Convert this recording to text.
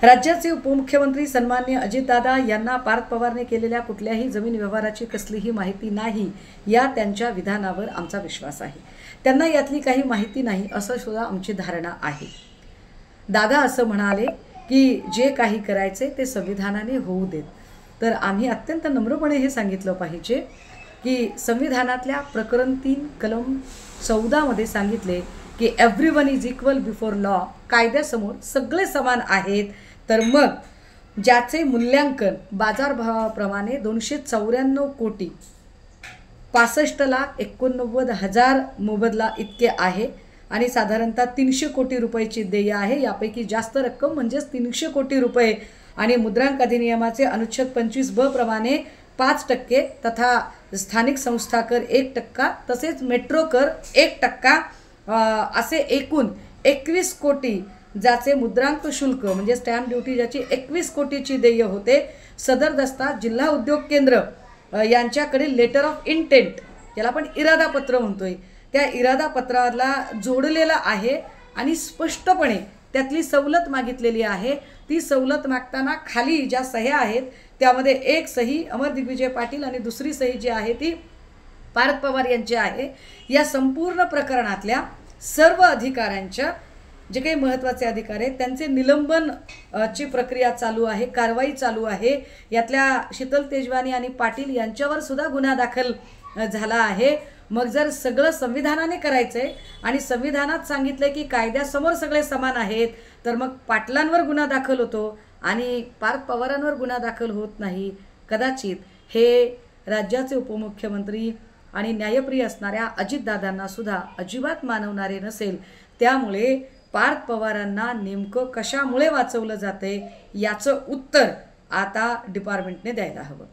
राज्याचे उपमुख्यमंत्री सन्माननीय अजितदादा यांना पार्थ पवारने केलेल्या कुठल्याही जमीन व्यवहाराची कसलीही माहिती नाही या त्यांच्या विधानावर आमचा विश्वास आहे। त्यांना यातली काही माहिती नाही असं सुद्धा आमची धारणा आहे। दादा असं म्हणाले की जे काही करायचे ते संविधानाने होऊ देत, तर आम्ही अत्यंत नम्रपणे हे सांगितलं पाहिजे की संविधानातल्या प्रकरण 3 कलम 14 मध्ये सांगितले की everyone is equal before law, कायद्यासमोर सगळे समान आहेत। तर मग ज्याचे मूल्यांकन बाजारभावाप्रमाणे 294 कोटी 65,89,000 मोबदला इतके आहे आणि साधारणतः 300 कोटी रुपयाची देय आहे। यापैकी जास्त रक्कम म्हणजे 300 कोटी रुपये आणि मुद्रांक अधिनियमाचे अनुच्छेद 25(ब) प्रमाणे 5% तथा स्थानिक संस्था कर 1% तसेच मेट्रो कर 1% असे एकूण 21 कोटी ज्याचे मुद्रांक शुल्क म्हणजे स्टॅम्प ड्युटी ज्याची 21 कोटीची देय होते। सदर दस्ता जिल्हा उद्योग केंद्र यांच्याकडे लेटर ऑफ इंटेंट, याला आपण इरादा पत्र म्हणतोय, त्या इरादा पत्राला जोडलेला आहे आणि स्पष्टपणे त्यातली सवलत मागितलेली आहे। ती सवलत मागताना खाली ज्या सह्या आहेत त्यामध्ये एक सही अमर दिग्विजय पाटील आणि दुसरी सही जी आहे ती पार्थ पवार यांची आहे। या संपूर्ण प्रकरणातल्या सर्व अधिकाऱ्यांच्या जे काही महत्त्वाचे अधिकारी आहेत त्यांचे निलंबन ची प्रक्रिया चालू आहे, कारवाई चालू आहे। यातल्या शीतल तेजवानी आणि पाटील यांच्यावर सुद्धा गुन्हा दाखल झाला आहे। मग जर सगळं संविधानाने करायचंय आणि संविधानात सांगितले की कायद्यासमोर सगळे समान आहेत, तर मग पाटलांवर गुन्हा दाखल होतो आणि पार्थ पवारांवर गुन्हा दाखल होत नाही। कदाचित हे राज्याचे उपमुख्यमंत्री आणि न्यायप्रिय असणाऱ्या अजितदादांना सुद्धा अजिबात मानवणारे नसेल। त्यामुळे पार्थ पवारांना नेमकं कशामुळे वाचवलं जाते याचं उत्तर आता डिपार्टमेंटने द्यायला हवं।